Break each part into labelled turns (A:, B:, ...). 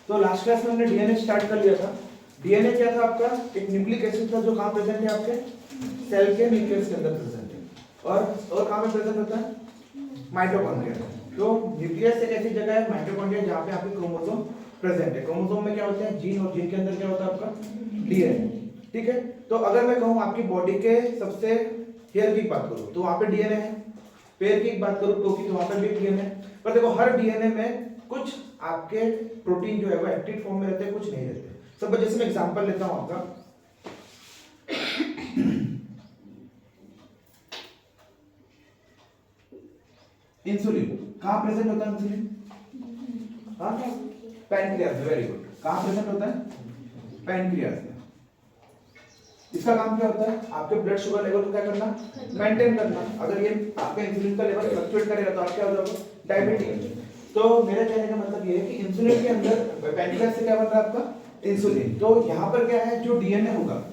A: तो last class में हमने डीएनए स्टार्ट कर लिया था। डीएनए क्या था आपका? एक न्यूक्लिक एसिड था जो कहाँ प्रेजेंट है? आपके सेल के न्यूक्लियस के अंदर प्रेजेंट है। और कहाँ पे प्रेजेंट होता है? माइटोकॉन्ड्रिया। तो न्यूक्लियस एक ऐसी जगह है, माइटोकॉन्ड्रिया, जहाँ पे आपके क्रोमोसोम प्रेजेंट है। क्रोमोसोम में क्या होते हैं? जीन, और जीन के अंदर क्या होता है? आपका डीएनए। ठीक है। तो अगर मैं कहूँ आपकी बॉडी के सबसे हेयर की बात करूँ तो वहाँ पे डीएनए है। पैर की बात करूँ तो वहाँ पे भी डीएनए है। पर देखो हर डीएनए में कुछ आपके प्रोटीन जो है वो एक्टिव फॉर्म में रहते हैं, कुछ नहीं रहते। सब जैसे मैं एग्जांपल लेता हूं आपका, इंसुलिन कहां प्रेजेंट होता है? इंसुलिन हाँ पैनक्रियाज में। Very good. कहां प्रेजेंट होता है? पैनक्रियाज में। इसका काम क्या होता है? आपके ब्लड शुगर लेवल को क्या करना? मेंटेन करना। अगर ये आपका इंसुलिन का लेवल फ्लक्चुएट करेगा तो आप क्या हो जाओगे? डायबिटिक। तो मेरे कहने का मतलब ये है कि इंसुलिन के अंदर पैनक्रियाज से क्या बन रहा है? आपका इंसुलिन। तो यहाँ पर क्या है? जो डीएनए होगा,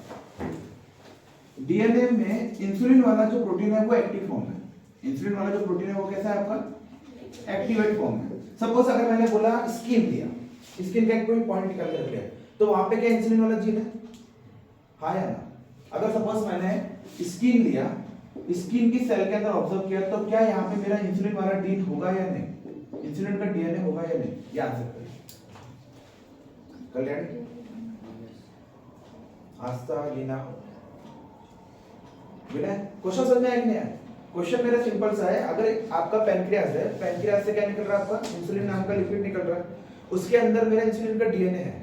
A: डीएनए में इंसुलिन वाला जो प्रोटीन है वो एक्टिव फॉर्म है। इंसुलिन वाला जो प्रोटीन है वो कैसा है? आपका एक्टिवेट फॉर्म है। सपोज अगर मैंने बोला स्किन लिया, स्किन का कोई पॉइंट निकाल के रख लिया, तो वहां पे क्या इंसुलिन वाला जीन है? हाँ या ना? अगर सपोज मैंने स्किन लिया, स्किन की सेल के अंदर ऑब्जर्व किया, तो क्या यहाँ पे मेरा इंसुलिन वाला जीन होगा या नहीं? इंसुलिन का डीएनए होगा या नहीं? ये आंसर करिए। कल्याणी, आस्था, लीना, विनय, क्वेश्चन समझ में आया कि नहीं आया? क्वेश्चन मेरा सिंपल सा है। अगर आपका पैनक्रियाज है, पैनक्रियाज से क्या निकल रहा है? आपका इंसुलिन नाम का लिक्विड निकल रहा है, उसके अंदर मेरा इंसुलिन का डीएनए है।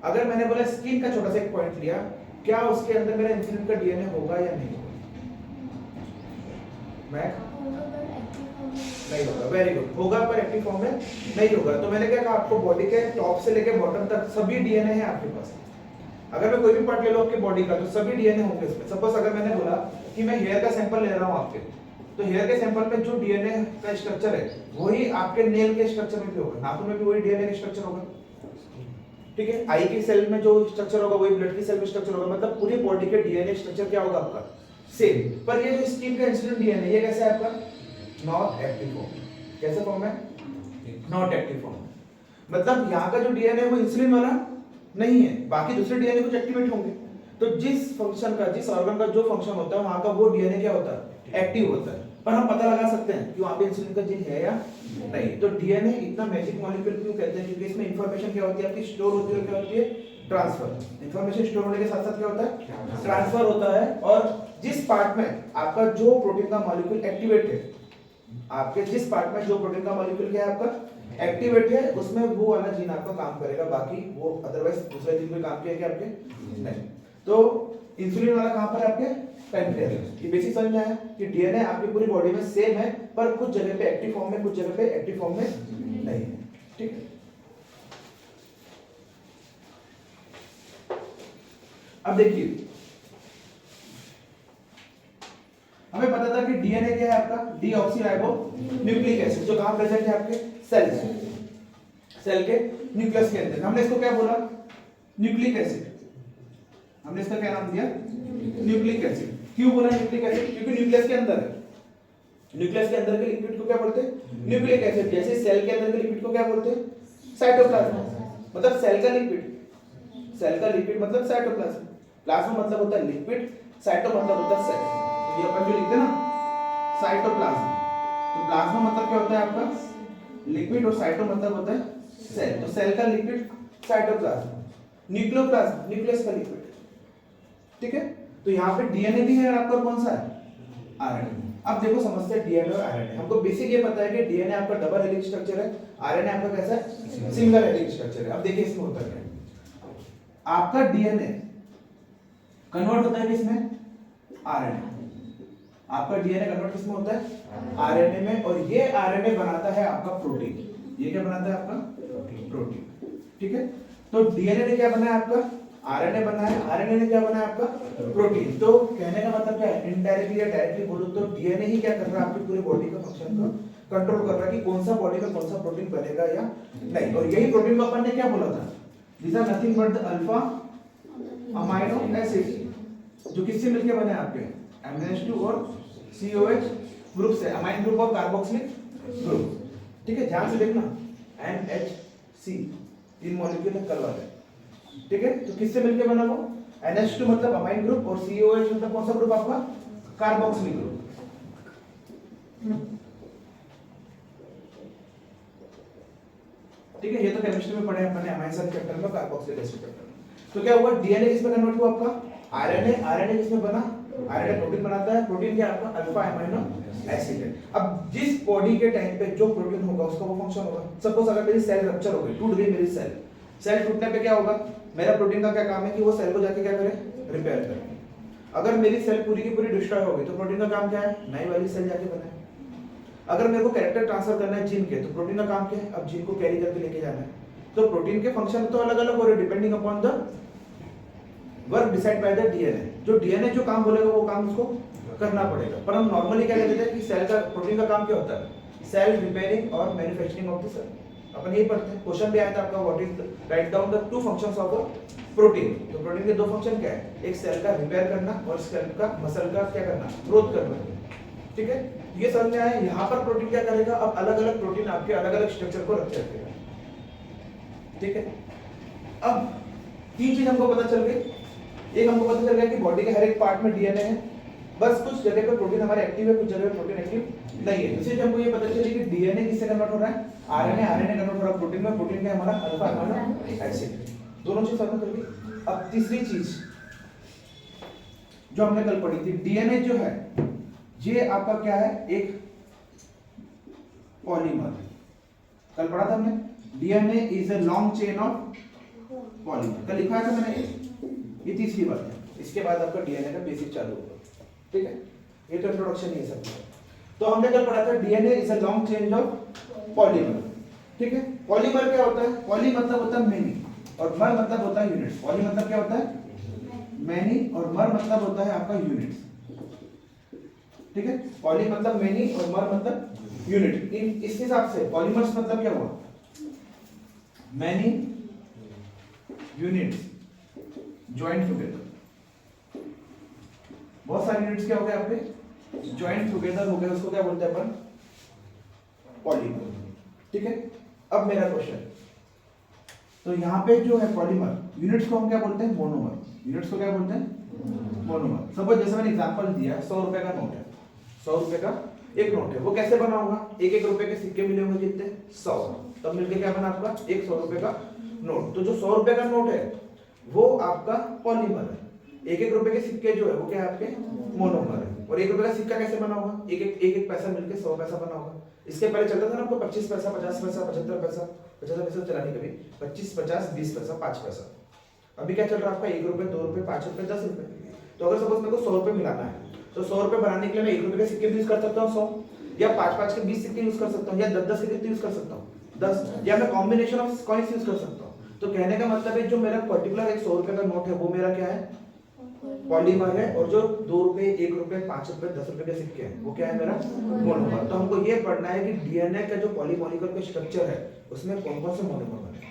A: अगर मैंने बोला स्किन का छोटा सा एक पॉइंट लिया, क्या उसके अंदर मेरा इंसुलिन का डीएनए होगा या नहीं? मैं नहीं होगा। Very good. होगा पर एक्टिव फॉर्म में नहीं होगा। तो मैंने क्या कहा आपको? बॉडी के टॉप से लेके बॉटम तक सभी डीएनए है आपके पास। अगर मैं कोई भी पार्ट ले लो आपकी बॉडी का, तो सभी डीएनए होंगे उसमें। सपोज अगर मैंने बोला कि मैं हेयर का सैंपल ले रहा हूं आपके, तो हेयर के सैंपल में जो डीएनए का स्ट्रक्चर है वही आपके नेल के स्ट्रक्चर में भी होगा, नाखून में भी वही डीएनए का स्ट्रक्चर होगा। ठीक है। आई की सेल में जो स्ट्रक्चर होगा वही ब्लड की सेल में स्ट्रक्चर होगा। मतलब पूरी बॉडी के डीएनए स्ट्रक्चर क्या होगा? आपका सेम। पर ये जो स्किन का इंसुलिन डीएनए, ये कैसा है आपका? Not active form. कैसे फॉर्म है? Not active form. मतलब यहाँ का जो डीएनए है वो इंसुलिन वाला नहीं है, बाकी दूसरे डीएनए कुछ एक्टिवेट होंगे। तो जिस फंक्शन का, जिस ऑर्गन का जो फंक्शन होता है वहां का वो डीएनए क्या होता है? एक्टिव होता है। पर हम पता लगा सकते हैं कि वहां पे इंसुलिन का जीन है या नहीं। तो डीएनए इतना मैजिक मॉलिक्यूल क्यों कहते हैं? क्योंकि इसमें इंफॉर्मेशन क्या होती है? आपकी स्टोर होती है। क्या होती है? ट्रांसफर। इंफॉर्मेशन स्टोर होने के साथ साथ क्या होता है? ट्रांसफर होता है। और जिस पार्ट में आपका जो प्रोटीन का मॉलिक्यूल एक्टिवेट है, आपके जिस पार्ट में जो प्रोटीन का मॉलिक्यूल क्या है आपका एक्टिवेट है, उसमें वो वाला जीन आपका काम करेगा, बाकी वो अदरवाइज दूसरे जीन में काम किया क्या आपके? नहीं। तो इंसुलिन वाला कहां पर है? आपके पैनक्रियाज। ये बेसिक समझ में आया कि डीएनए आपकी पूरी बॉडी में सेम है, पर कुछ जगह पे एक्टिव फॉर्म में, कुछ जगह पे एक्टिव फॉर्म में नहीं है। ठीक है। अब देखिए, हमें पता था कि डीएनए क्या है? आपका डीऑक्सीराइबो न्यूक्लिक एसिड, जो कहां प्रेजेंट है? आपके सेल के न्यूक्लियस के अंदर। हमने इसको क्या बोला? Nucleic acid. हमने इसका क्या नाम दिया? Nucleic acid. क्यों बोला न्यूक्लिक एसिड? क्योंकि न्यूक्लियस के अंदर है। न्यूक्लियस के अंदर के लिक्विड को क्या बोलते हैं? Nucleic acid. जैसे सेल के अंदर के लिक्विड को क्या बोलते हैं? साइटोप्लाज्म। मतलब सेल का लिक्विड, सेल का लिक्विड मतलब साइटोप्लाज्म। प्लाज्मा मतलब होता है लिक्विड, साइटो मतलब होता है सेल। ये अपन जो लिखते हैं ना साइटोप्लाज्म, तो प्लाज्मा मतलब क्या होता है? आपका लिक्विड, और साइटो मतलब होता है सेल। तो सेल का लिक्विड साइटोप्लाज्म। न्यूक्लियोप्लाज्म न्यूक्लियस का लिक्विड। ठीक है। तो यहाँ पे डीएनए भी है, और आपका कौन सा है? आरएनए। अब देखो समझते हैं डीएनए और आरएनए। हमको बेसिक ये पता है कि डीएनए आपका डबल हेलिक्स स्ट्रक्चर है, आरएनए आपका कैसा है? सिंगल हेलिक्स स्ट्रक्चर है। अब देखिए इसमें होता क्या है। आपका डीएनए कन्वर्ट होता है किसमें? आरएनए। आपका डीएनए कन्वर्ट किसमें होता है? आरएनए में। और ये आरएनए बनाता है आपका प्रोटीन। ये क्या बनाता है? आपका प्रोटीन। ठीक है। तो डीएनए ने क्या बनाया? आपका आरएनए बना है, आरएनए ने क्या बनाया? आपका प्रोटीन। तो कहने का मतलब क्या है? इनडायरेक्टली या डायरेक्टली बोलो तो डीएनए ही क्या कर रहा है? आपकी पूरी बॉडी का फंक्शन को कंट्रोल कर रहा है कि कौन सा बॉडी में कौन सा प्रोटीन बनेगा या नहीं। और यही प्रोटीन को अपन ने क्या बोला था? These are nothing but the alpha amino acid, जो किससे मिलके बने? आपके NH2 और COH ग्रुप से, अमाइन ग्रुप और कार्बोक्सिलिक ग्रुप। ठीक है, ध्यान से देखना, NHC तीन मॉलिक्यूल है कल वाले, ठीक है। तो किससे मिलके बना वो NH2 मतलब अमाइन ग्रुप, और COH मतलब कौन सा ग्रुप आपका कार्बोक्सिलिक ग्रुप, ठीक है। ये तो केमिस्ट्री में पढ़े अपने अमाइन साइड चैप्टर में, कार्बोक्सिलिक एसिड चैप्टर में। तो क्या हुआ डीएनए किसमें कन्वर्ट हुआ आपका आरएनए, आरएनए किसमें बना आरएनए प्रोटीन बनाता है, प्रोटीन क्या आपका अल्फा अमीनो एसिड है। अब जिस बॉडी के टाइम पे जो प्रोटीन होगा उसका वो फंक्शन होगा। सपोज अगर मेरी सेल रप्चर हो गई, टूट गई मेरी सेल, सेल टूटने पे क्या होगा, मेरा प्रोटीन का क्या काम है कि वो सेल को जाके क्या करे, रिपेयर करे। अगर मेरी सेल पूरी की पूरी डिस्ट्रॉय हो गई तो प्रोटीन का काम क्या है, नई वाली सेल जाके बनाए। अगर मेरे को कैरेक्टर ट्रांसफर करना है जीन के, तो प्रोटीन का काम क्या है, अब जीन को कैरी करके लेके जाना है। तो प्रोटीन के फंक्शन तो अलग अलग हो रहे depending upon the work decide by the DNA. जो डीएनए जो काम बोलेगा वो काम उसको करना पड़ेगा। पर हम नॉर्मली क्या कहते हैं कि सेल का प्रोटीन का काम क्या होता है, सेल रिपेयरिंग और मैन्युफैक्चरिंग ऑफ द सेल। अपन यही पढ़ते हैं, क्वेश्चन भी आया था आपका what is write down the two functions of a protein. तो प्रोटीन के दो फंक्शन क्या है, एक सेल का रिपेयर करना और सेल का मसल का क्या करना, ग्रोथ करना, ठीक है। ये समझ में आया। यहाँ पर प्रोटीन क्या करेगा, अब अलग अलग प्रोटीन आपके अलग अलग स्ट्रक्चर को रख करेगा, ठीक है। अब तीन चीज हमको पता चल गई। एक हमको पता चल गया कि बॉडी के हर एक पार्ट में डीएनए है, बस कुछ जगह पे प्रोटीन हमारे एक्टिव है, कुछ जगह पे प्रोटीन एक्टिव नहीं है। दूसरी चीज हमको ये पता चली कि डीएनए किससे कन्वर्ट हो रहा है, आरएनए, आरएनए कन्वर्ट हो रहा है प्रोटीन में, प्रोटीन क्या है हमारा अल्फा अमीनो एसिड। दोनों चीज समझ में गई। अब तीसरी चीज जो हमने कल पढ़ी थी, डीएनए जो है ये आपका क्या है, एक पॉलीमर। कल पढ़ा था हमने, DNA is a long chain of polymer, कल लिखा था मैंने। ये तीसरी बात है, इसके बाद आपका डीएनए का बेसिक चालू होगा, ठीक है। ये तो इंट्रोडक्शन ही है सब। तो हमने कल पढ़ा था DNA is a long chain of polymer, ठीक है। पॉलीमर क्या होता है, पॉली मतलब होता है मेनी और मर मतलब होता है यूनिट्स। पॉली मतलब क्या होता है, मेनी, और मर मतलब होता है आपका यूनिट्स, ठीक है। पॉली मतलब मेनी और मर मतलब यूनिट। इस हिसाब से पॉलीमर्स मतलब क्या हुआ, मेनी यूनिट्स ज्वाइंट टुगेदर। बहुत सारे यूनिट्स क्या हो गए आपके, ज्वाइंट टुगेदर हो गए, उसको क्या बोलते हैं अपन, पॉलीमर, ठीक है। अब मेरा क्वेश्चन, तो यहाँ पे जो है पॉलीमर यूनिट्स को हम क्या बोलते हैं, मोनोमर। यूनिट्स को क्या बोलते हैं, मोनोमर। सपोज जैसे मैंने एग्जांपल दिया, 100 रुपए का नोट है, 100 रुपए का एक नोट है, वो कैसे बना होगा, एक एक रुपए के सिक्के मिले होंगे कितने, 100, तब मिलके क्या बना आपका एक 100 रुपए का नोट। तो जो 100 रुपए का नोट है वो आपका पॉलीमर है। एक एक रुपए के सिक्के जो है वो क्या है आपके मोनोमर है। और एक रुपए का सिक्का कैसे बना होगा, एक एक पैसा मिलके 100 पैसा बना होगा। इसके पहले चलता था ना आपको 25 पैसा, 50 पैसा, 75 पैसा, 75 पैसा चला नहीं कभी, 25, 50, 20 पैसा, 5 पैसा। अभी क्या चल रहा है आपका 1 रुपए, 2 रुपए, 5 रुपए, 10 रुपए। तो अगर सपोज मेरे को 100 रुपए मिलाना है, तो 100 रुपए बनाने के लिए मैं 1 रुपए के सिक्के यूज कर सकता हूँ 100, या 5-5 के 20 सिक्के यूज कर सकता हूँ, या 10-10 के कितने यूज कर सकता हूँ 10, या मैं कॉम्बिनेशन ऑफ कॉइंस यूज कर सकता हूँ। तो कहने का मतलब है जो मेरा पर्टिकुलर एक 100 रुपए का नोट है वो मेरा क्या है, पॉलीमर है। और जो 2 रुपए, 1 रुपए, 5 रुपए, 10 रुपए के सिक्के हैं वो क्या है मेरा मोनोमर। तो हमको ये पढ़ना है कि डीएनए का जो पॉलीमोलिक्यूल का स्ट्रक्चर है उसमें कौन कौन से मोनोमर बने।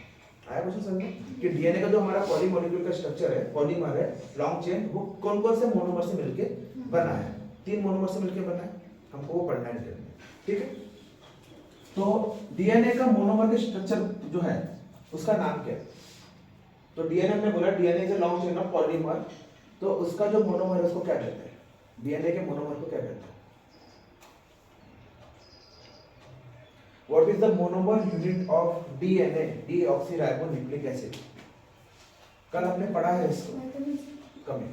A: आया क्वेश्चन समझ में कि डीएनए का जो हमारा पॉलीमोलिक्यूल का स्ट्रक्चर है, पॉलीमर है, लॉन्ग चेन, वो कौन कौन से मोनोमर से मिलके बना है। 3 मोनोमर से मिलके बना है, हमको वो पढ़ना है डीएनए, ठीक है। तो डीएनए का मोनोमर का स्ट्रक्चर जो है उसका नाम क्या है। तो डीएनए में बोला DNA is a long chain of polymer, तो उसका जो मोनोमर है उसको क्या कहते हैं, डीएनए के मोनोमर को क्या कहते हैं। What is the monomer unit of DNA, deoxyribonucleic acid. कल हमने पढ़ा है इसको कभी,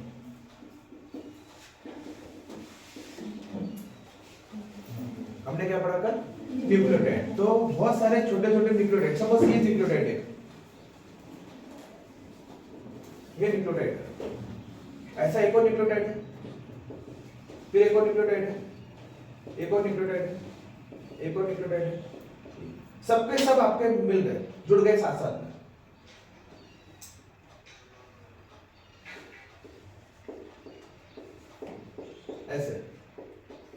A: हमने क्या पढ़ा कल, न्यूक्लियोटाइड। तो बहुत सारे छोटे छोटे न्यूक्लियोटाइड, सपोज ये न्यूक्लियोटाइड है, ये न्यूक्लियोटाइड है, ऐसा एक और न्यूक्लियोटाइड है, फिर एक और न्यूक्लियोटाइड है, एक और न्यूक्लियोटाइड है, एक और न्यूक्लियोटाइड है, सबके सब आपके मिल गए, जुड़ गए साथ साथ में। ऐसे,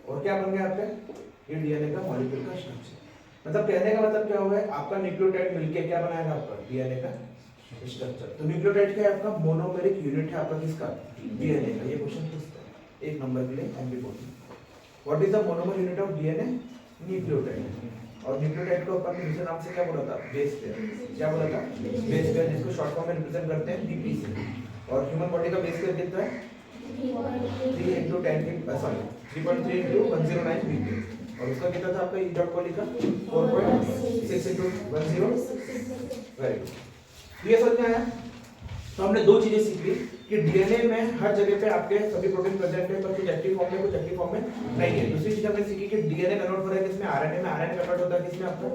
A: और क्या बन गया आपके, ये डीएनए का मॉलिक्यूल का स्ट्रक्चर। मतलब कहने का मतलब क्या हुआ है, आपका न्यूक्लियोटाइड मिलके क्या बनाएगा आपका डीएनए का स्ट्रक्चर। तो न्यूक्लियोटाइड क्या है आपका, मोनोमेरिक यूनिट है आपका किसका, डीएनए का। ये क्वेश्चन पूछता है 1 नंबर के लिए एमपी बोर्ड में, what is the monomer unit of DNA, nucleotide. और न्यूक्लियोटाइड को अपन दूसरे नाम से क्या बोला था, बेस पेयर। क्या बोला था, बेस पेयर, जिसको शॉर्ट फॉर्म में रिप्रेजेंट करते हैं बीपी से। और ह्यूमन बॉडी का बेस पेयर कितना है, 3 into 10 सॉरी 3.3 into 109 बीपी। और उसका कितना था आपका ई डॉट कोली का 4.6 into 10। वेरी गुड, ये समझ में आया। तो हमने दो चीजें सीख ली कि डीएनए में हर जगह पे आपके सभी प्रोटीन प्रेजेंट है, पर कुछ एक्टिव फॉर्म में कुछ एक्टिव फॉर्म में नहीं है। दूसरी चीज हमने सीखी कि डीएनए कन्वर्ट हो रहा है किसमें, आरएनए में। आरएनए कन्वर्ट होता है किसमें, आपको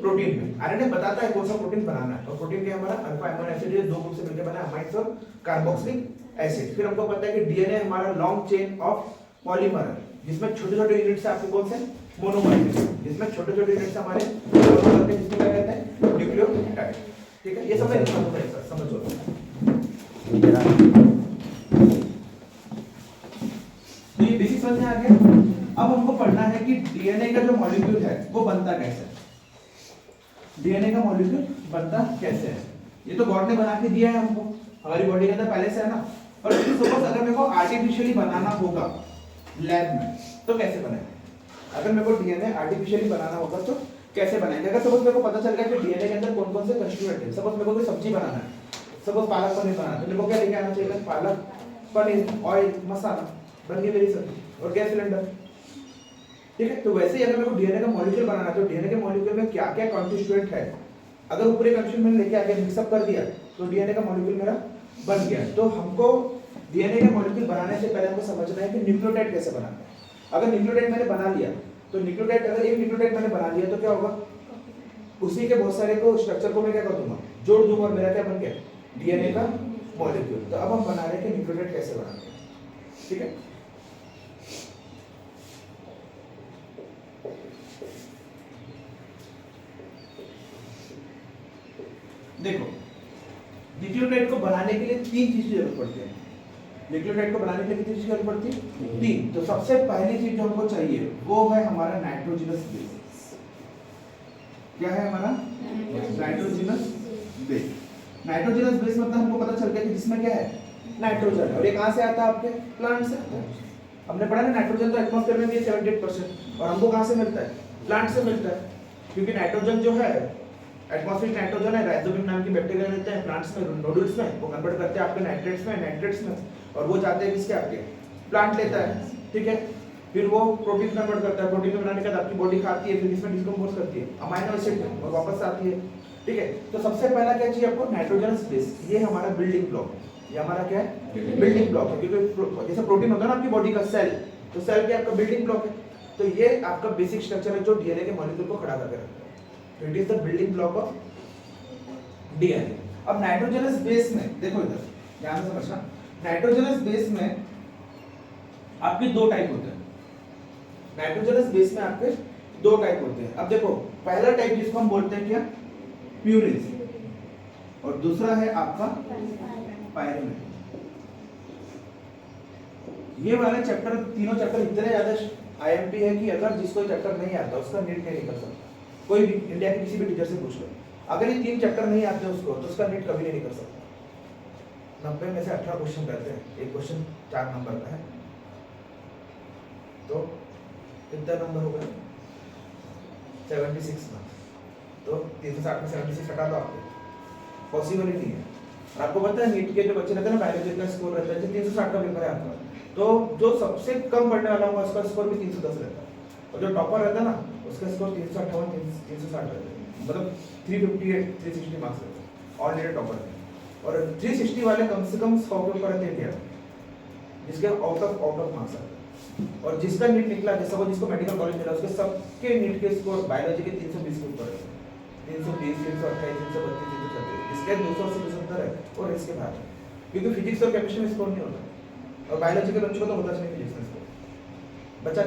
A: प्रोटीन में। आरएनए बताता है कौन सा प्रोटीन बनाना है, और प्रोटीन क्या हमारा अल्फा अमीनो एसिड, ये दो ग्रुप से मिलकर बना है, अमाइड्स और कार्बोक्सिलिक एसिड। फिर हमको पता है कि डीएनए हमारा लॉन्ग चेन ऑफ पॉलीमर, जिसमें छोटे-छोटे यूनिट्स है आपके कौन से, मोनोमर, जिसमें छोटे-छोटे यूनिट्स हमारे मोनोमर के, जिसको क्या कहते हैं, न्यूक्लियोटाइड। ठीक है, ये सब समझो। तो ये बेसिक समझ में आ गया। अब हमको पढ़ना है कि डीएनए का जो मॉलिक्यूल है वो बनता कैसे है। डीएनए का मॉलिक्यूल बनता कैसे है, ये तो गॉड ने बना के दिया है हमको, हमारी बॉडी के अंदर पहले से है ना। और सपोज अगर मेरे को आर्टिफिशियली बनाना होगा लैब में, तो कैसे बनाएंगे। अगर मेरे को डीएनए आर्टिफिशियली बनाना होगा तो कैसे बनाएंगे। अगर सपोज मेरे को पता चल गया कि डीएनए के अंदर कौन कौन से कंस्टिट्यूएंट है, सपोज मेरे को कोई सब्जी बनाना है, सपोज पालक पनीर बनाना है, तो मेरे को क्या लेके आना चाहिए, पालक, पनीर, ऑयल, मसाला, बन गई मेरी सब्जी, और गैस सिलेंडर। ठीक है, तो वैसे ही अगर मेरे को डीएनए का मॉलिक्यूल बनाना है, तो डीएनए के मॉलिक्यूल में क्या क्या कॉन्स्टिट्यूएंट है, अगर पूरे कंस्टिट्यूएंट मैंने लेके आ गया, मिक्सअप कर दिया, तो डीएनए का मॉलिक्यूल मेरा बन गया। तो हमको डीएनए के मॉलिक्यूल बनाने से पहले हमको समझना है कि न्यूक्लियोटाइड कैसे बनाना है। अगर न्यूक्लियोटाइड मैंने बना लिया, तो न्यूक्लियोटाइड, अगर एक न्यूक्लियोटाइड मैंने बना लिया तो क्या होगा, उसी के बहुत सारे को स्ट्रक्चर को मैं क्या कर दूंगा, जोड़ दूंगा, और मेरा क्या बन गया, डीएनए का मॉलिक्यूल। तो अब हम बना रहे हैं कि न्यूक्लियोटाइड कैसे बनाते हैं। ठीक है, देखो न्यूक्लियोटाइड को बनाने के लिए तीन चीज की जरूरत पड़ती है। न्यूक्लियोटाइड को बनाने के लिए कितनी चीज की जरूरत पड़ती है, तीन। तो सबसे पहली चीज जो हमको चाहिए वो है हमारा नाइट्रोजनस बेस। क्या है हमारा, नाइट्रोजनस बेस। नाइट्रोजनस बेस मतलब हमको पता चल गया कि जिसमें क्या है, नाइट्रोजन। और ये कहां से आता है, आपके प्लांट से। हमने पढ़ा ना, नाइट्रोजन तो एटमॉस्फेयर में भी है 78%, और हमको कहां से मिलता है, प्लांट से मिलता है। क्योंकि नाइट्रोजन जो है, एटमॉस्फेरिक नाइट्रोजन है, राइजोबियम नाम के बैक्टीरिया रहते हैं प्लांट्स में, नोडुल्स में, वो कन्वर्ट करते हैं आपके नाइट्रेट्स में, और वो जाते हैं किसके, आपके प्लांट लेता है। ठीक है, फिर वो प्रोटीन कन्वर्ट करता है, प्रोटीन बनाने के बाद आपकी बॉडी खाती है, फिर इसमें डिकम्पोज करती है अमीनो एसिड में, और वापस आती है। ठीक है, तो सबसे पहला क्या चाहिए आपको, नाइट्रोजनस बेस। ये हमारा बिल्डिंग ब्लॉक है, ये हमारा क्या है, बिल्डिंग ब्लॉक है। क्योंकि जैसे प्रोटीन होता है ना आपकी बॉडी का सेल, तो सेल भी आपका बिल्डिंग ब्लॉक है। तो ये आपका बेसिक स्ट्रक्चर है जो डीएनए के मॉलिक्यूल को खड़ा करके रखता है। तो it is the building block of DNA. अब नाइट्रोजनस बेस में देखो, इधर ध्यान से समझना, नाइट्रोजनस बेस में आपके दो टाइप होते हैं। नाइट्रोजनस बेस में आपके दो टाइप होते हैं। अब देखो, पहला टाइप जिसको हम बोलते हैं क्या, प्यूरिन, और दूसरा है आपका पायरुवेट। ये वाले चैप्टर, तीनों चैप्टर इतने ज्यादा आईएमपी है कि अगर जिसको चैप्टर नहीं आता उसका नीट नहीं निकल सकता। कोई भी इंडिया के किसी भी टीचर से पूछ लो, अगर ये तीन चैप्टर नहीं आते उसको, तो उसका नीट कभी नहीं निकल सकता। 90 में से 18 क्वेश्चन रहते हैं, एक क्वेश्चन 4 नंबर का है, तो कितना नंबर हो गया, 76 मार्क्स। तो 360 में 76 हटा दो, आपको पॉसिबल ही नहीं है। और आपको पता है नीट के जो बच्चे रहते हैं ना, बायोलॉजी का स्कोर रहता है 360 का पेपर है आपका, तो जो सबसे कम पढ़ने वाला होगा उसका स्कोर भी 310 रहता है, और जो टॉपर रहता है ना उसका स्कोर 358 360 रहता है, मतलब 358 360 मार्क्स रहता है ऑल इंडिया टॉपर में। और 360 वाले कम से कम 100 के ऊपर रहते हैं इंडिया में, जिसके आउट ऑफ मार्क्स आते हैं। और जिसका नीट निकला, जैसा वो जिसको मेडिकल कॉलेज मिला, उसके सबके नीट के स्कोर बायोलॉजी के 320 के ऊपर है, 320 328 332 336, इसके 280 270 है, और इसके बाहर, क्योंकि फिजिक्स और केमिस्ट्री में स्कोर नहीं होता, और बायोलॉजी के बच्चों को तो होता नहीं फिजिक्स में स्कोर। बच्चा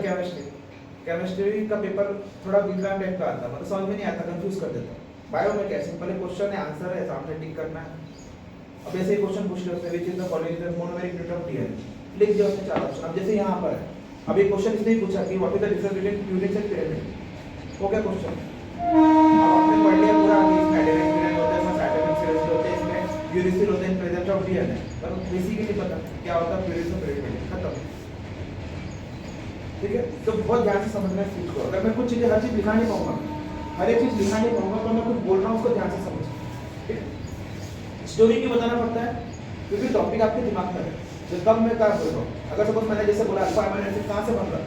A: केमिस्ट्री का पेपर थोड़ा विज्ञान टाइप का आता है, मतलब समझ में नहीं आता, कंफ्यूज कर देता है। बायो में क्या सिंपल क्वेश्चन है, आंसर है, सामने टिक करना है। अब ऐसे ही क्वेश्चन पूछ रहे हैं, which is the following monomeric unit of DNA, लिख दिया उसने 4 ऑप्शन। अब जैसे यहाँ पर है, अब एक क्वेश्चन इसने ही पूछा कि what is the difference between purine and pyramid, हो गया क्वेश्चन। अब आपने पढ़ लिया पूरा, इसमें एडेनिन पिरामिड होता है, इसमें साइटोसिन सीरीज होते हैं, इसमें यूरिसिल होते हैं इन प्रेजेंस ऑफ डीएनए, पर बेसिकली पता क्या होता है प्यूरिन और पिरामिड, खत्म। ठीक है, तो बहुत ध्यान से समझना सीखो। अगर मैं कुछ चीजें हर चीज दिखा नहीं पाऊंगा, हर एक चीज लिखना नहीं कहूंगा, तो मैं कुछ बोल रहा हूँ उसको ध्यान से समझिए, ठीक है। स्टोरी क्यों बताना पड़ता है? क्योंकि टॉपिक आपके दिमाग में है। तो कब मैं क्या बोल रहा हूँ, अगर सपोज मैंने जैसे बोला अल्फा अमीनो एसिड कहाँ से बन रहा है,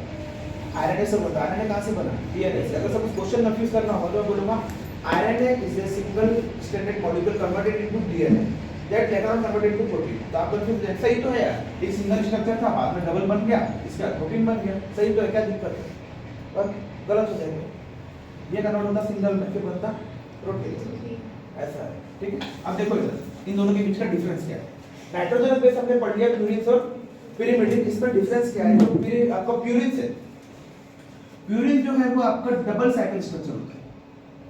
A: आरएनए से बन रहा है। आरएनए कहाँ से बना? डीएनए से। अगर सपोज क्वेश्चन कंफ्यूज करना हो तो मैं बोलूंगा RNA is a single stranded molecule converted into DNA that later on converted into protein. तो आप कंफ्यूज हैं, सही तो है यार, एक सिंगल स्ट्रक्चर था बाद में डबल बन गया, इसका प्रोटीन बन गया, सही तो है, क्या दिक्कत है? और गलत हो जाएगा, ये कन्वर्ट होता सिंगल में, फिर बनता प्रोटीन, ऐसा है, ठीक है। अब देखो इधर इन दोनों के बीच का डिफरेंस क्या है। नाइट्रोजनस बेस हमने पढ़ लिया, प्यूरिन और पिरिमिडिन, इसमें डिफरेंस क्या है? जो आपका प्यूरिन से, प्यूरिन जो है वो आपका डबल साइकिल स्ट्रक्चर होता है।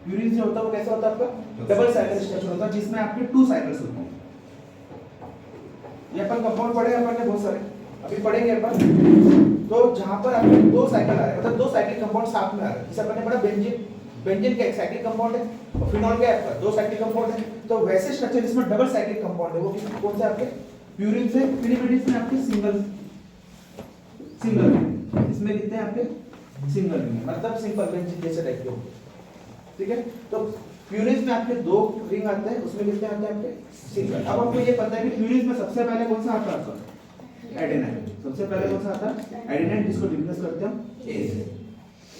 A: प्यूरिन जो होता है वो कैसा होता है आपका? डबल साइकिल स्ट्रक्चर होता है, जिसमें आपके 2 साइकिल्स होते हैं। ये अपन कंपाउंड पढ़े अपन ने बहुत सारे, अभी पढ़ेंगे अपन। तो जहां पर आपके 2 साइकिल आ रहे हैं, मतलब 2 साइकिल कंपाउंड साथ में आ रहे हैं, जैसे अपन ने पढ़ा बेंजीन, बेंजीन का एक साइकिल कंपाउंड है और फिनॉल का आपका 2 साइकिल कंपाउंड है। तो वैसे स्ट्रक्चर जिसमें डबल साइकिल कंपाउंड है वो कौन से आपके? प्यूरिन से। पिरिमिडिन में आपके सिंगल इसमें कितने हैं आपके? सिंगल रिंग, मतलब सिंपल बेंजीन जैसे टाइप के, ठीक है। तो प्यूरिन में आपके 2 रिंग आते हैं, उसमें कितने आते हैं आपके? सिंगल। अब आपको ये पता है कि प्यूरिन में सबसे पहले कौन सा आता है आपका? एडेनाइन। सबसे पहले कौन सा आता है? एडेनाइन, जिसको डिफरेंस करते हैं ए से।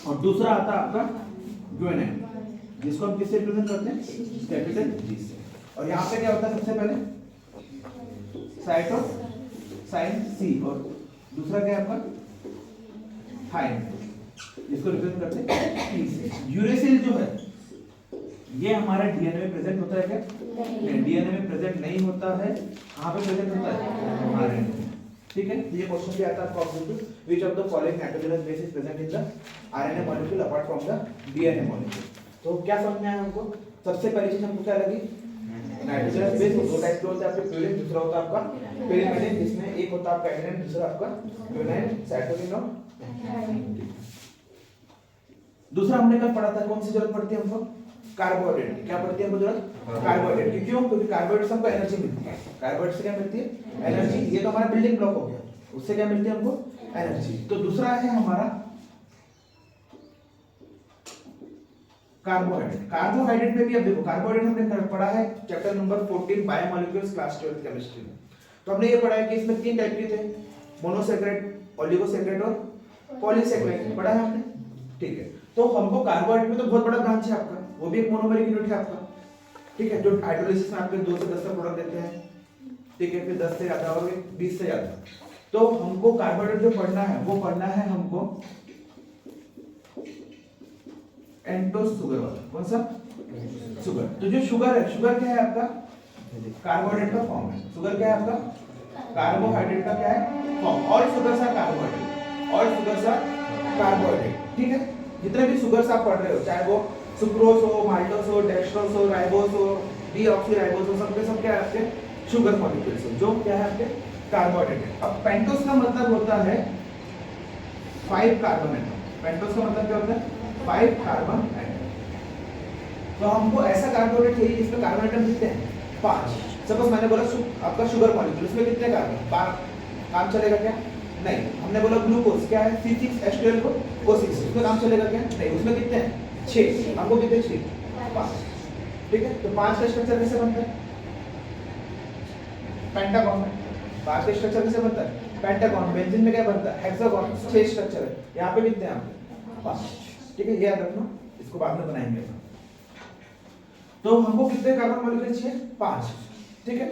A: और दूसरा आता है आपका ग्वानिन, जिसको हम किससे रिप्रेजेंट करते हैं? कैपिटल जी से। और यहाँ पे क्या होता है सबसे पहले? साइटोसाइन सी, और दूसरा क्या है आपका? थाइन, जिसको रिप्रेजेंट करते हैं टी से। यूरेसिल जो है ये हमारा डीएनए में प्रेजेंट होता है क्या? नहीं, डीएनए में प्रेजेंट नहीं होता है। कहां पे प्रेजेंट होता है? आरएनए, ठीक है। ये क्वेश्चन भी आता है आपको objective, which of the following nitrogenous base is present in the RNA molecule apart from the DNA molecule. तो क्या समझ में आया हमको? सबसे पहली चीज हमको क्या लगी? नाइट्रोजनस बेस 2 टाइप के होते हैं आपके, प्यूरिन, दूसरा होता है आपका पिरिमिडिन, जिसमें एक होता है आपका एडेनाइन, दूसरा आपका ग्वानिन, साइटोसिन और दूसरा हमने कल पढ़ा था, कौन सी जरूरत पड़ती है हमको? कार्बोहाइड्रेट। क्या पड़ती है हमको जरूरत? कार्बोहाइड्रेट। क्यों? क्योंकि कार्बोहाइड्रेट से हमको एनर्जी मिलती है। कार्बोहाइड्रेट से क्या मिलती है? एनर्जी। ये तो हमारा बिल्डिंग ब्लॉक हो गया, उससे क्या मिलती है हमको? एनर्जी। तो दूसरा है हमारा कार्बोहाइड्रेट। कार्बोहाइड्रेट में भी अब देखो, कार्बोहाइड्रेट हमने पढ़ा है chapter number 14 biomolecules class 12 chemistry में। तो हमने ये पढ़ा है कि इसमें 3 टाइप के थे, मोनोसैकेराइड, ओलिगोसैकेराइड और पॉलीसैकेराइड, पढ़ा है हमने, ठीक है। तो हमको कार्बोहाइड्रेट में तो बहुत बड़ा ब्रांच है आपका, वो भी एक मोनोमेरिक यूनिट है आपका, ठीक है, जो हाइड्रोलिसिस में आपके 2 से 10 का प्रोडक्ट देते हैं, ठीक है, फिर 10 से ज्यादा और 20 से ज्यादा। तो हमको कार्बोहाइड्रेट जो पढ़ना है वो पढ़ना है हमको एंटोस शुगर वाला। कौन सा? शुगर। तो जो शुगर है, शुगर क्या है आपका? कार्बोहाइड्रेट का फॉर्म है। शुगर क्या है आपका? कार्बोहाइड्रेट का क्या है? Form. All sugars are carbohydrate, all sugars are carbohydrate, ठीक है। जितने भी शुगर्स आप पढ़ रहे हो, चाहे वो सुक्रोज हो, माल्टोस हो, डेक्सट्रोज हो, राइबोस हो, डीऑक्सीराइबोस हो, सबके सब क्या है आपके? शुगर मॉलिक्यूल्स हो, जो क्या है आपके? कार्बोहाइड्रेट है। अब पेंटोस का मतलब होता है 5 कार्बन एटम। पेंटोस का मतलब क्या होता है? 5 कार्बन एटम। तो हमको ऐसा कार्बोहाइड्रेट चाहिए जिसमें कार्बन एटम कितने हैं? 5। सपोज मैंने बोला आपका शुगर मॉलिक्यूल, उसमें कितने कार्बन? 12। काम चलेगा क्या? नहीं। हमने बोला ग्लूकोज, क्या है? C6H12 को O6, उसमें काम चलेगा क्या? नहीं। उसमें कितने हैं? 6। हमको कितने चाहिए? 5, ठीक है। तो 5 का स्ट्रक्चर कैसे बनता है? पेंटागन में 5 का स्ट्रक्चर कैसे बनता है? पेंटागन। बेंजीन में क्या बनता है? हेक्सागन। 6 स्ट्रक्चर है। यहाँ पे कितने हैं आपके? 5, ठीक है। ये याद रखना, इसको बाद में बनाएंगे। तो हमको कितने कार्बन मॉलिक्यूल चाहिए? 5, ठीक है।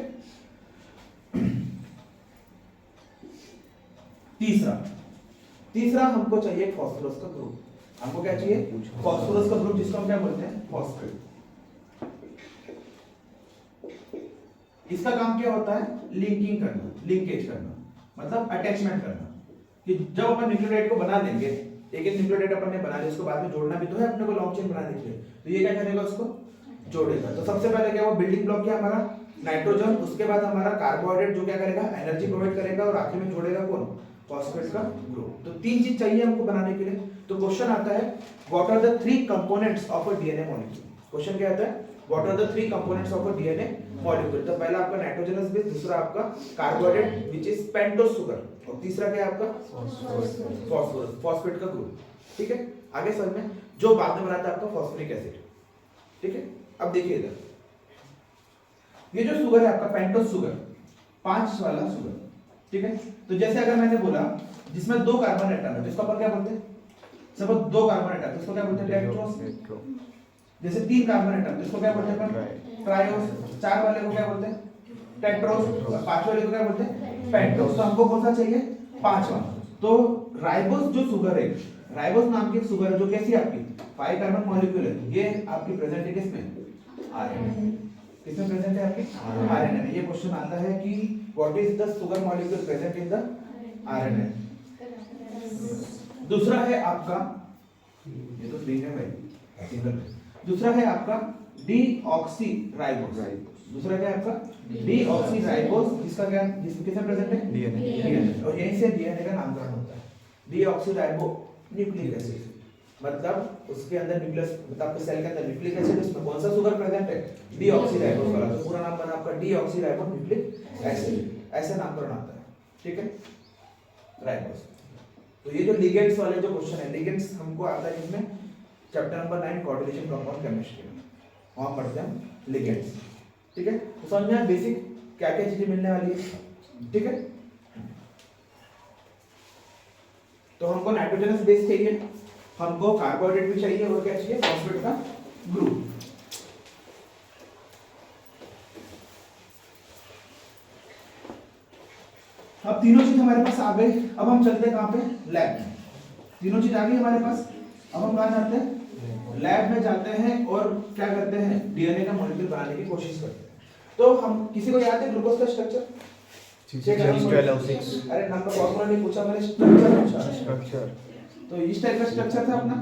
A: तीसरा हमको चाहिए फास्फोरस का ग्रुप। हमको क्या चाहिए? फास्फोरस का ग्रुप, जिसको हम क्या बोलते हैं? फॉस्फेट। इसका काम क्या होता है? लिंकिंग करना, लिंकेज करना, मतलब अटैचमेंट करना। कि जब अपन न्यूक्लियोटाइड को बना देंगे, एक एक न्यूक्लियोटाइड अपन ने बना लिया, उसको बाद में जोड़ना भी तो है अपने को लॉन्ग चेन बनाने के लिए, तो ये क्या करेगा? उसको जोड़ेगा। तो सबसे पहले क्या, वो बिल्डिंग ब्लॉक क्या हमारा? नाइट्रोजन। उसके बाद हमारा कार्बोहाइड्रेट जो क्या करेगा? एनर्जी प्रोवाइड करेगा, और आखिर में जोड़ेगा कौन? फॉस्फेट का ग्रुप। तो 3 चीज चाहिए हमको बनाने के लिए। तो क्वेश्चन आता है, what are the 3 components of a DNA molecule? Question क्या आता है? What are the 3 components of a DNA molecule? तो पहला आपका नाइट्रोजनस बेस, दूसरा आपका carbohydrate which is pentose sugar, और तीसरा क्या है आपका? फॉस्फोरस, फॉस्फेट का ग्रुप, ठीक है, आगे समझ में, जो बाद में बनाता है आपका फॉस्फोरिक एसिड। ठीक है, अब देखिए इधर, ये जो शुगर है आपका पेंटोस शुगर, 5 वाला शुगर। ठीक है, तो जैसे अगर मैंने बोला जिसमें 2 कार्बन एटम है, जिसको अपन क्या बोलते हैं, सपोज 2 कार्बन एटम, जिसको क्या बोलते हैं, डेक्ट्रोस। जैसे 3 कार्बन एटम, जिसको क्या बोलते हैं अपन, ट्रायोस। 4 वाले को क्या बोलते हैं, टेट्रोस। 5 वाले को क्या बोलते हैं, पेंटोस। तो हमको कौन सा चाहिए, 5वां। तो राइबोस जो शुगर है, राइबोस नाम की शुगर है, जो कैसी है आपकी 5 कार्बन मॉलिक्यूल है, ये आपकी प्रेजेंट है किसमें, आरएनए। किसमें प्रेजेंट है आपकी, आरएनए में। ये क्वेश्चन आता है कि what is the sugar molecule present in the RNA. दूसरा है आपका, ये तो रिंग है भाई, सिंगल। दूसरा है आपका डीऑक्सीराइबोस। दूसरा क्या है आपका, डीऑक्सीराइबोस, जिसका क्या, जिसमें किसमें प्रेजेंट है, डीएनए। और यहीं से डीएनए का नामकरण होता है, डीऑक्सीराइबो न्यूक्लिक एसिड। मतलब उसके अंदर न्यूक्लियस, मतलब आपके सेल के अंदर न्यूक्लिक एसिड, उसमें कौन सा शुगर प्रेजेंट है, डीऑक्सीराइबोस वाला। तो पूरा नाम बना आपका डीऑक्सीराइबो न्यूक्लिक एसिड, ऐसा नामकरण आता है। ठीक है, राइबोस। तो ये जो लिगेंड्स वाले जो क्वेश्चन है, लिगेंड्स हमको आता है इसमें chapter number 9 coordination compound chemistry में, वहां पढ़ते हैं लिगेंड्स। ठीक है, तो समझ में बेसिक क्या क्या चीजें मिलने वाली है। ठीक है, तो हमको नाइट्रोजनस बेस चाहिए, हमको कार्बोहाइड्रेट भी चाहिए, और क्या चाहिए, फॉस्फेट का ग्रुप। अब तीनों चीज हमारे पास आ गई। अब हम चलते हैं कहां पे, लैब में। तीनों चीज आ गई हमारे पास, अब हम कहां जाते हैं, लैब में जाते हैं, और क्या करते हैं, डीएनए का मॉलिक्यूल बनाने की कोशिश करते हैं। तो हम, किसी को याद है ग्लूकोज का स्ट्रक्चर, अरे नंबर फॉर्मूला नहीं पूछा मैंने, स्ट्रक्चर पूछा। स्ट्रक्चर तो इस टाइप का स्ट्रक्चर था अपना।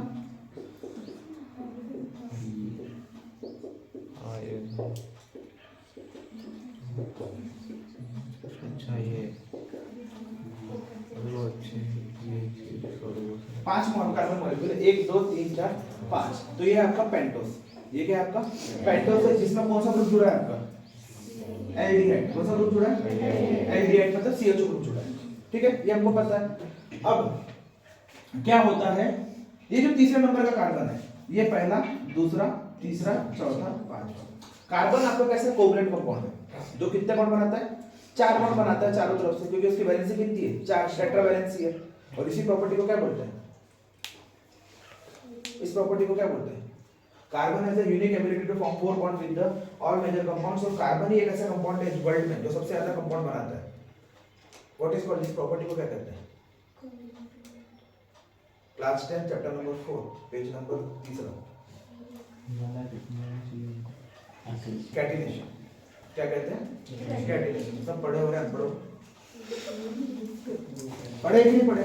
B: अच्छा, ये
A: 5 कार्बन मॉलिक्यूल, 1 2 3 4 5। तो ये है आपका पेंटोस। ये क्या है आपका, पेंटोस है, जिसमें कौन सा ग्रुप जुड़ा है आपका, एल्डिहाइड। कौन सा ग्रुप जुड़ा है, एल्डिहाइड, मतलब CH2 ग्रुप जुड़ा है। ठीक है, ये हमको पता है। अब क्या होता है, ये जो तीसरे नंबर का कार्बन है, ये पहला, दूसरा, तीसरा, चौथा, पांचवा कार्बन आपका कैसे, कोवलेंट कंपाउंड है, जो कितने बॉन्ड बनाता है, 4 बॉन्ड बनाता है चारों तरफ से, क्योंकि उसकी वैलेंसी कितनी है, 4, टेट्रावैलेंसी है। और इसी प्रॉपर्टी को क्या बोलते हैं, इस प्रॉपर्टी को क्या बोलते हैं, carbon has a unique ability to form 4 bond with the all major compounds. और कार्बन ही एक ऐसा कंपाउंड है वर्ल्ड में जो सबसे ज्यादा कंपाउंड बनाता है। व्हाट इज कॉल्ड, इस प्रॉपर्टी को क्या कहते हैं, class 10 chapter number 4 page number 3 catenation. क्या कहते हैं, कैटिनेशन। सब पढ़े हो रहे हैं, पढ़ो, पढ़े कि नहीं पढ़े,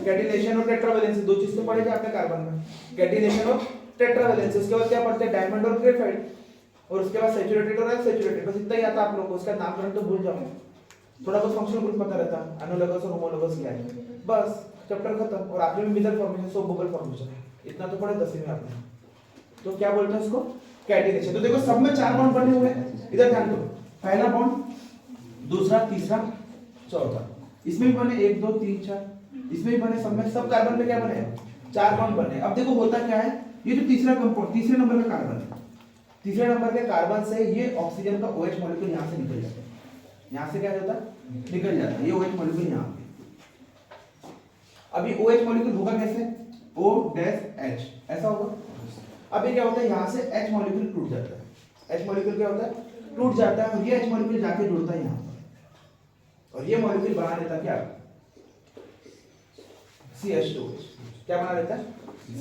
A: कैटिनेशन और टेट्रावैलेंसी, दो चीज तो पढ़े थे आपने कार्बन में, कैटिनेशन और टेट्रावैलेंसी। उसके बाद क्या पढ़ते हैं, डायमंड और ग्रेफाइट, और उसके बाद सैचुरेटेड और अनसैचुरेटेड। बस इतना ही आता आप लोगों को, उसका नामकरण तो भूल जाओ, थोड़ा बहुत फंक्शनल ग्रुप पता रहता, एनोलॉगस और होमोलॉगस क्या है, बस चैप्टर खत्म। और आपने भी मिथाइल फॉर्मेशन, सो बुबल फॉर्मेशन, इतना तो पढ़े 10वीं में आपने। तो क्या बोलते हैं उसको, कैटिनेशन। तो देखो सब में 4 बॉन्ड बने हुए हैं, इधर ध्यान दो, पहला बॉन्ड, दूसरा, तीसरा, चौथा, इसमें भी बने 1 2 3 4, इसमें भी बने, सब में, सब कार्बन में क्या बने, 4 बॉन्ड बने। अब देखो होता क्या है, ये जो तीसरा कंपाउंड, तीसरे नंबर का कार्बन है, तीसरे नंबर के कार्बन से ये ऑक्सीजन का OH मॉलिक्यूल यहां से निकल जाता है, यहां से क्या होता है, निकल जाता है, ये OH मॉलिक्यूल यहां पे। अब ये OH मॉलिक्यूल होगा कैसे, O-H, ऐसा होगा। अब ये क्या होता है, यहां से H मॉलिक्यूल टूट जाता है, H मॉलिक्यूल क्या होता है, टूट जाता है, और ये H मॉलिक्यूल जाके जुड़ता है यहां पर, और ये मॉलिक्यूल बना देता है क्या, CH2OH। क्या बना देता है,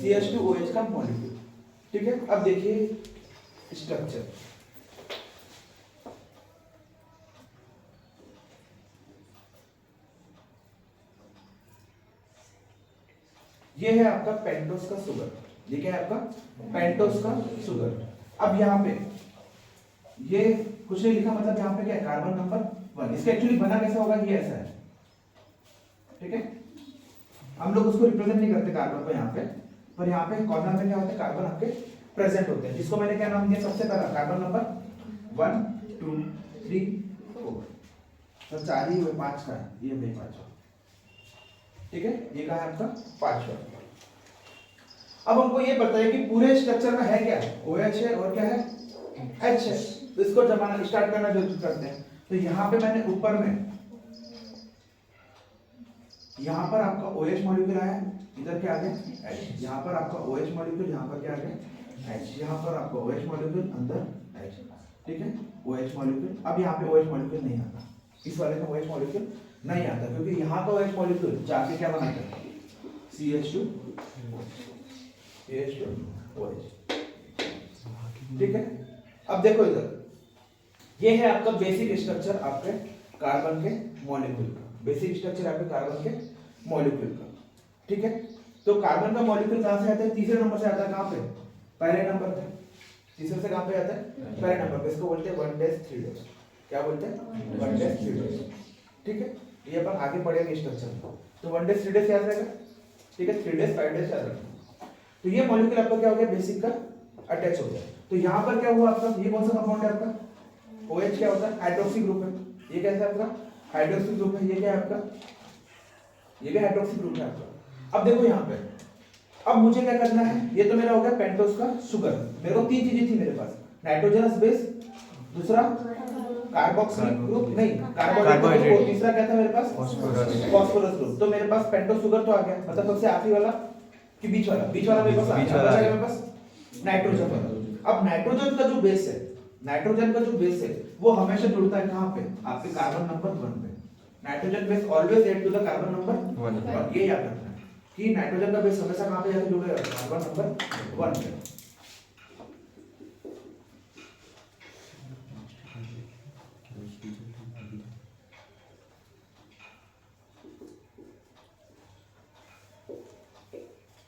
A: CH2OH का मॉलिक्यूल। ठीक है, अब देखिए स्ट्रक्चर, ये है आपका पेंटोस का शुगर, ये क्या है आपका, पेंटोस का शुगर। अब यहाँ पे ये कुछ नहीं लिखा, मतलब यहाँ पे क्या है, कार्बन नंबर 1। इसका एक्चुअली बना कैसा होगा, ये ऐसा है। ठीक है, हम लोग उसको रिप्रेजेंट नहीं करते कार्बन को यहाँ पे, पर यहाँ पे कॉर्नर में क्या होता है, कार्बन आपके प्रेजेंट होते हैं, जिसको मैंने क्या नाम दिया, सबसे पहला कार्बन नंबर 1 2 3 4, तो 4 ही हुए, 5 का है, ये भाई 5। ठीक है, ये कहा है आपका 5वां। अब हमको ये पता है कि पूरे स्ट्रक्चर में है क्या, OH है और क्या है, H है। तो इसको जमाना स्टार्ट करना जो करते हैं। तो यहाँ पे मैंने ऊपर में यहाँ पर आपका OH मॉलिक्यूल आया, इधर क्या आ गया H, यहाँ पर आपका OH मॉलिक्यूल, यहाँ पर क्या आ गया H, यहाँ पर आपका OH मॉलिक्यूल अंदर H, ठीक है OH मॉलिक्यूल। अब यहाँ पे OH मॉलिक्यूल नहीं आता, इस वाले में OH मॉलिक्यूल नहीं आता क्योंकि यहाँ का OH मॉलिक्यूल जाके क्या बनाता है CH2 OH, ठीक है। अब देखो इधर, ये है आपका बेसिक स्ट्रक्चर आपके कार्बन के मॉलिक्यूल का, बेसिक स्ट्रक्चर आपके कार्बन के मॉलिक्यूल का, ठीक है। तो कार्बन का मॉलिक्यूल कहां से आता है, तीसरे नंबर से आता है, कहां पे, पहले नंबर पे, तीसरे से कहां पे आता है, पहले नंबर पे। इसको बोलते हैं 1-3 क्या बोलते हैं 1-3, ठीक है। ये अपन आगे पढ़ेंगे स्ट्रक्चर, तो 1-3 याद रहेगा, ठीक है। 3 5 याद रखना। तो ये मॉलिक्यूल आपका क्या हो गया, बेसिक का अटैच हो गया। तो यहाँ पर क्या हुआ आपका, ये कौन सा कंपाउंड है आपका, OH क्या होता है, हाइड्रोक्सी ग्रुप है। ये कैसा है आपका, हाइड्रोक्सी ग्रुप है। ये क्या है आपका, ये भी हाइड्रोक्सी ग्रुप है आपका। अब देखो यहाँ पे, अब मुझे क्या करना है, ये तो मेरा हो गया पेंटोस का शुगर। मेरे को 3 चीजें थी मेरे पास, नाइट्रोजनस बेस, दूसरा कार्बोक्सिलिक ग्रुप नहीं कार्बोहाइड्रेट, तीसरा क्या था मेरे पास, फास्फोरस ग्रुप। तो मेरे पास पेंटोस शुगर तो आ गया, मतलब सबसे आखिरी वाला कि बीच वाला, बीच वाला मेरे पास आ गया, मेरे पास नाइट्रोजन वाला। अब नाइट्रोजन का जो बेस है, नाइट्रोजन का जो बेस है वो हमेशा जुड़ता है कहां पे, आपके कार्बन नंबर 1 पे। Nitrogen base always add to the carbon number 1, और ये याद रखना है कि नाइट्रोजन का बेस हमेशा कहां पे जाके जुड़ेगा, कार्बन नंबर 1 पे।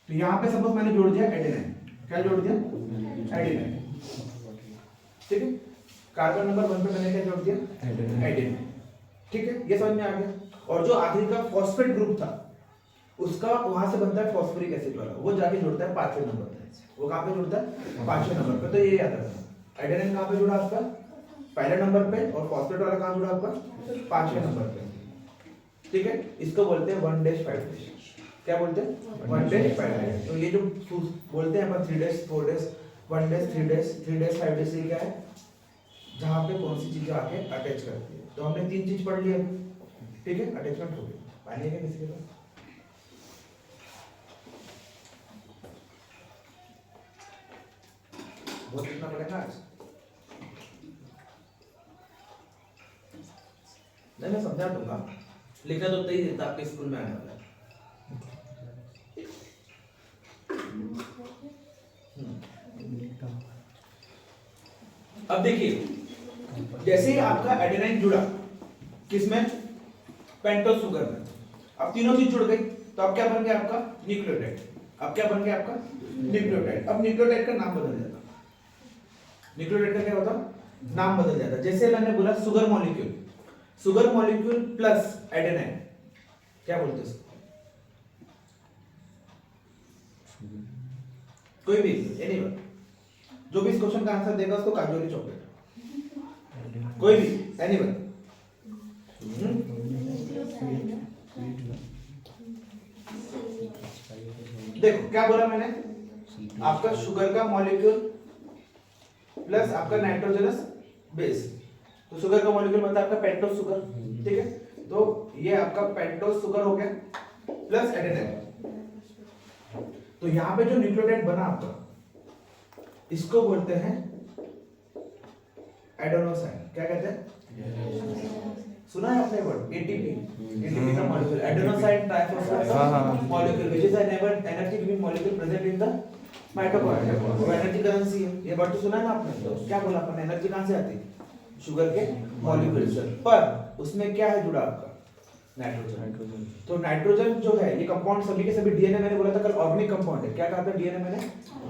A: तो यहां पे सपोज मैंने जोड़ दिया एडेनाइन, क्या जोड़ दिया एडेनाइन, ठीक है। कार्बन नंबर 1 पे मैंने क्या जोड़ दिया एडेनाइन, ठीक है। ये समझ में आ गया। और जो आखिरी का फॉस्फेट ग्रुप था उसका वहां से बनता है फॉस्फोरिक एसिड वाला, वो जाके जुड़ता है 5वें नंबर पे। वो कहां पे जुड़ता है 5वें नंबर पे। तो ये याद रखना, एडेनाइन कहां पे जुड़ा आपका, पहले नंबर पे, और फॉस्फेट वाला कहां जुड़ा आपका 5वें नंबर पे, ठीक है। इसको बोलते हैं 1-5, क्या बोलते हैं 1-5। तो ये जो बोलते हैं अपन 3 4 1-3 5 ये क्या है, जहां पे कौन सी चीजें आके अटैच करती है। तो हमने 3 चीज पढ़ ली है, ठीक है। अटैचमेंट हो गई, पानी है किसी के पास, बहुत लिखना पड़ेगा आज, नहीं मैं समझा दूंगा, लिखना तो तय देता आपके स्कूल में आने वाला है। अब देखिए, जैसे ही आपका एडेनाइन जुड़ा किसमें, पेंटोस शुगर में, अब तीनों चीज जुड़ गई, तो अब क्या बन गया आपका न्यूक्लियोटाइड। अब क्या बन गया आपका न्यूक्लियोटाइड। अब न्यूक्लियोटाइड का नाम बदल जाता, न्यूक्लियोटाइड का क्या होता, नाम बदल जाता। जैसे मैंने बोला sugar molecule, sugar molecule plus adenine, क्या बोलते हैं कोई भी एनीवन, जो भी इस क्वेश्चन का आंसर देगा उसको काजोली चॉकलेट, कोई भी एनीवन। देखो क्या बोला मैंने, आपका शुगर का मॉलिक्यूल प्लस आपका नाइट्रोजनस बेस। तो शुगर का मॉलिक्यूल मतलब आपका पेंटोस शुगर, ठीक है। तो ये आपका पेंटोस शुगर हो गया प्लस एडेनाइन। तो यहां पे जो न्यूक्लियोटाइड बना आपका, इसको बोलते हैं एडेनोसाइन। क्या कहते हैं, सुना है आपने वर्ड एटीपी, एटीपी का molecule, adenosine triphosphate molecule which is an energy giving molecule present in the mitochondria. वो एनर्जी करेंसी है, ये वर्ड तो सुना है ना आपने। तो क्या बोला अपन, एनर्जी कहां से आती है, शुगर के मॉलिक्यूल से, पर उसमें क्या है जुड़ा आपका नाइट्रोजन। तो नाइट्रोजन जो है ये कंपाउंड सभी के सभी डीएनए, मैंने बोला था कल ऑर्गेनिक कंपाउंड है। क्या कहा था डीएनए मैंने,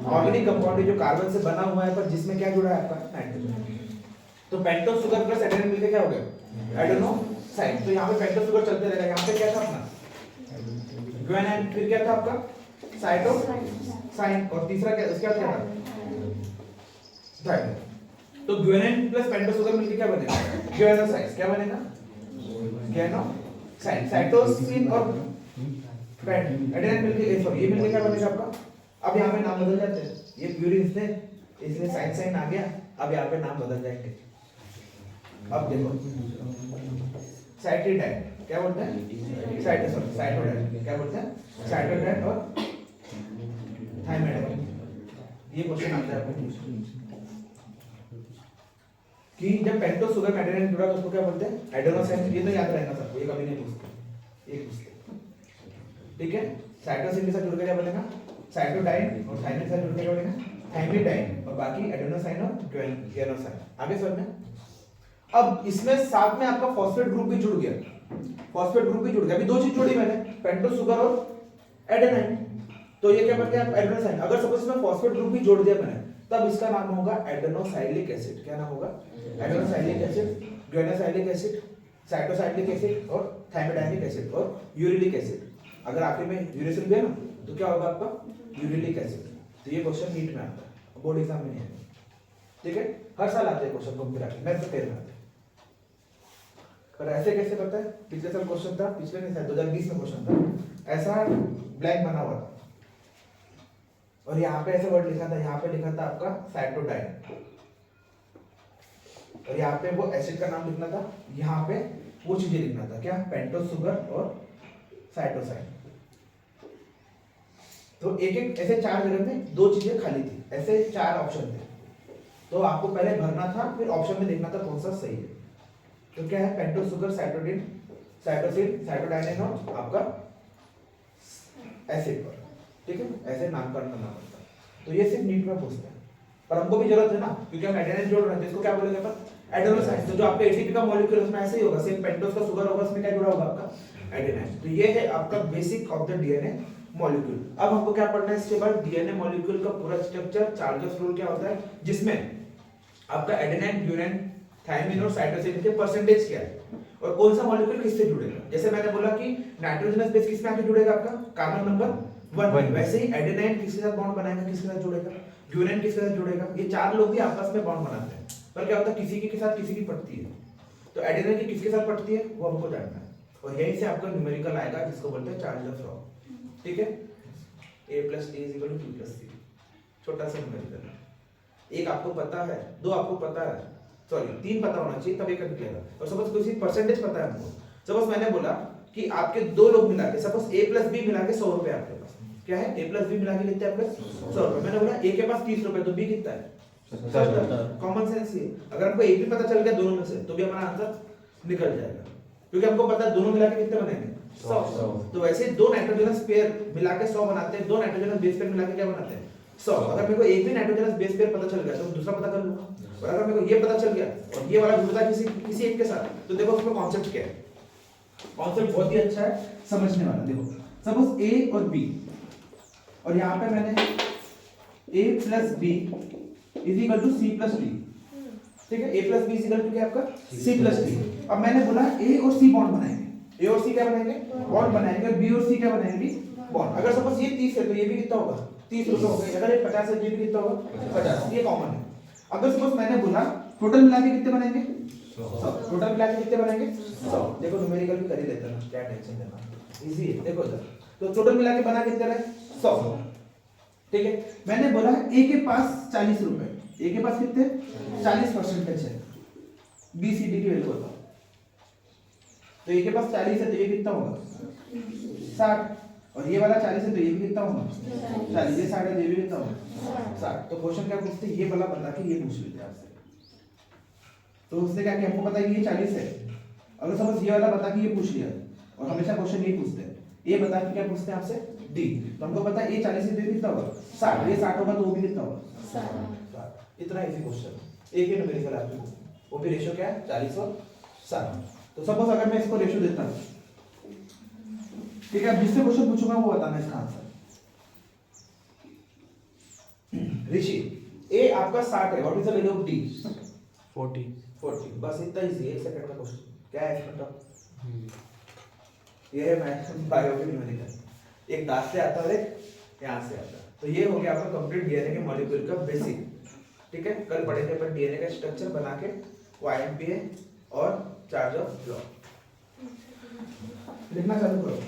A: ऑर्गेनिक कंपाउंड है जो कार्बन से बना हुआ है, पर जिसमें क्या जुड़ा है आपका नाइट्रोजन। तो पेंटोस शुगर प्लस एडेनाइन मिलके क्या हो गया एडेनोसाइन। तो यहाँ पे पेंटोस शुगर चलते रहेगा। यहाँ पे क्या था अपना ग्वानिन, फिर क्या था आपका साइटोसाइन, और तीसरा क्या उसका क्या था थायमिन। तो ग्वानिन प्लस पेंटोस शुगर मिलके क्या बनेगा ग्वानोसाइन। क्या बनेगा ग्वानोसाइन। साइटोसिन और एडेनाइन मिलके सॉरी ये मिलके क्या बनेगा आपका अब यहाँ पे नाम बदल जाते हैं, ये प्यूरिन थे इसलिए साइन साइन आ गया, अब यहाँ पे नाम बदल जाएंगे। अब देखो साइटिडाइन क्या बोलते हैं, साइटोडाइन क्या बोलते हैं, साइटोडाइन और थाइमाइडाइन। ये क्वेश्चन आता है आपको कि जब पेंटोस सुगर एडेनाइन जुड़ा तो उसको क्या बोलते हैं, एडेनोसाइन। ये तो याद रहेगा सबको, ये कभी नहीं पूछते, ये पूछते। ठीक है, साइटोसिन के साथ जुड़ के क्या बनेगा, साइटोडाइन, और थाइमिन के साथ जुड़ के क्या बनेगा, थाइमिडाइन, और बाकी एडेनोसाइन और ग्वानिनोसाइन। आगे समझ में। अब इसमें साथ में आपका फॉस्फेट ग्रुप भी जुड़ गया, फॉस्फेट ग्रुप भी जुड़ गया। अभी दो चीज जोड़ी मैंने, पेंटोस सुगर और एडेनाइन, तो ये क्या बन गया एडेनोसाइन। अगर सपोज इसमें फॉस्फेट ग्रुप भी जोड़ दिया मैंने, तब इसका नाम होगा एडेनोसाइलिक एसिड। क्या नाम होगा, एडेनोसाइलिक एसिड, ग्वानिनोसाइलिक एसिड, साइटोसाइलिक एसिड और थाइमिडाइनिक एसिड और यूरिलिक एसिड। अगर आखिर में यूरेसिल भी है ना तो क्या होगा आपका यूरिलिक एसिड। तो ये क्वेश्चन नीट में आता है, बोर्ड एग्जाम में नहीं है। ठीक है, हर साल आते हैं क्वेश्चन घूम फिर आके, मैथ से 13 आते हैं। पर ऐसे कैसे पता है, पिछले साल क्वेश्चन था, पिछले नहीं साल 2020 में क्वेश्चन था, ऐसा ब्लैंक बना हुआ था और यहाँ पे ऐसे वर्ड लिखा था, यहाँ पे लिखा था आपका साइटोडाइन, और यहाँ पे वो एसिड का नाम लिखना था, यहाँ पे वो चीजें लिखना था, क्या, पेंटोस सुगर और साइटोसाइन। तो एक एक ऐसे 4 जगह में 2 चीजें खाली थी, ऐसे 4 ऑप्शन थे, तो आपको पहले भरना था, फिर ऑप्शन में देखना था कौन सा सही है। तो क्या है, पेंटोस सुगर, साइटोडिन, साइटोसिन, साइटोडाइनिन और आपका एसिड पर। ठीक है, ऐसे नामकरण करना पड़ता है। तो ये सिर्फ नीट में पूछते हैं, पर हमको भी जरूरत है ना, क्योंकि हम एडेनाइन जोड़ रहे हैं, इसको क्या बोलेंगे अपन, एडेनोसाइन। तो जो आपका एटीपी का मॉलिक्यूल उसमें ऐसे ही होगा, सेम पेंटोस का सुगर होगा, उसमें क्या जुड़ा होगा आपका एडेनाइन। तो ये है आपका basic of the DNA molecule. अब हमको क्या पढ़ना है इसके बाद, डीएनए मॉलिक्यूल का पूरा स्ट्रक्चर, चार्जेस रूल क्या होता है, जिसमें आपका एडेनाइन, ग्वानिन, थाइमिन और साइटोसिन के परसेंटेज क्या है और कौन सा मॉलिक्यूल किससे जुड़ेगा। जैसे मैंने बोला कि नाइट्रोजनस बेस किस में आके जुड़ेगा आपका, कार्बन नंबर 1। वैसे ही एडेनाइन किसके साथ बॉन्ड बनाएगा, किसके साथ जुड़ेगा, ग्वानिन किसके साथ जुड़ेगा। ये 4 लोग भी आपस में बॉन्ड बनाते हैं, पर क्या होता है किसी के साथ किसी की पड़ती है। तो एडेनाइन की किसके साथ पड़ती है वो हमको जानना है, और यहीं से आपका न्यूमेरिकल आएगा जिसको बोलते हैं चार्ज ऑफ लॉ। ठीक है, a + a = b + c, छोटा सा न्यूमेरिकल है। एक आपको पता है, 2 आपको पता है, सॉरी 3 पता होना चाहिए तब एक निकलेगा। और सपोज किसी परसेंटेज पता है हमको, सपोज मैंने बोला कि आपके 2 लोग मिला के, सपोज a + b मिला के 100 रुपए आपके पास, क्या है, a + b मिला के कितने आपके 100 रुपए। मैंने बोला a के पास 30 रुपए, तो b कितना है 70। कॉमन सेंस ये, अगर हमको एक भी पता चल गया दोनों में से, तो भी हमारा आंसर निकल जाएगा, क्योंकि हमको पता है दोनों मिला के कितने बनेंगे 100। तो वैसे 2 नाइट्रोजनस पेयर मिला के 100 बनाते हैं, 2 नाइट्रोजनस बेस पेयर मिला के क्या बनाते हैं 100। अगर मेरे को एक भी नाइट्रोजनस बेस पेयर पता चल गया तो दूसरा पता कर लूंगा, और अगर मेरे को ये पता चल गया और ये वाला जुड़ता है किसी एक के साथ, तो देखो उसमें कॉन्सेप्ट क्या है। कॉन्सेप्ट बहुत ही अच्छा है, समझने वाला। देखो सपोज a और b, और यहाँ पे मैंने a + b = c + d। ठीक है, a + b = क्या आपका c + d। अब मैंने बोला a और c बॉन्ड बनाएंगे, a और c क्या बनाएंगे, बॉन्ड बनाएंगे, और b और c क्या बनाएंगे, बॉन्ड। अगर सपोज ये 30 है तो ये भी कितना होगा 30 रुपए हो गए। अगर ये 50 है तो ये भी कितना होगा 50, ये कॉमन है। अगर सपोज मैंने बोला टोटल मिला के कितने बनेंगे 100, टोटल मिला के कितने बनेंगे 100। देखो न्यूमेरिकल भी कर ही लेते हैं, क्या टेंशन लेना, इजी है। देखो इधर, तो टोटल मिला के बना कितने रहे 100। ठीक है, मैंने बोला a के पास 40 रुपए, a के पास कितने 40% है, b c d की वैल्यू बताओ। तो a के पास 40 है तो ये कितना होगा 60, और ये वाला 40 है तो ये भी कितना होगा 40, ये 60 है तो ये भी कितना होगा 60। तो क्वेश्चन क्या पूछते हैं, ये वाला बता के ये पूछ लेते हैं आपसे। तो उसने क्या किया, हमको पता है कि ये 40 है, अगर सपोज ये वाला बता के ये पूछ लिया, और हमेशा क्वेश्चन ये पूछते हैं, ये बता के क्या पूछते हैं आपसे डी। तो हमको पता है ये 40 से कितना होगा 60, ये 60 होगा तो वो भी कितना होगा 60। इतना इजी क्वेश्चन, एक ही न्यूमेरिकल आपको, वो भी रेशियो क्या है 40 और 60। तो सपोज अगर मैं इसको रेशियो देता हूं, ठीक है, अब जिससे क्वेश्चन पूछूंगा वो बताना इसका आंसर। ऋषि ए आपका 60 है, what is the value of D 40। बस इतना इजी है, 1 सेकंड का क्वेश्चन। क्या है इसमें, ये है मैं बायो के न्यूमेरिकल, एक दांत से आता है और एक यहां से आता है। तो ये हो गया आपका कंप्लीट डीएनए के मॉलिक्यूल का बेसिक। ठीक है, कल पढ़ेंगे अपन डीएनए का स्ट्रक्चर बना के, वाईएमपीए और चार्ज ऑफ लॉ। लिखना चालू करो।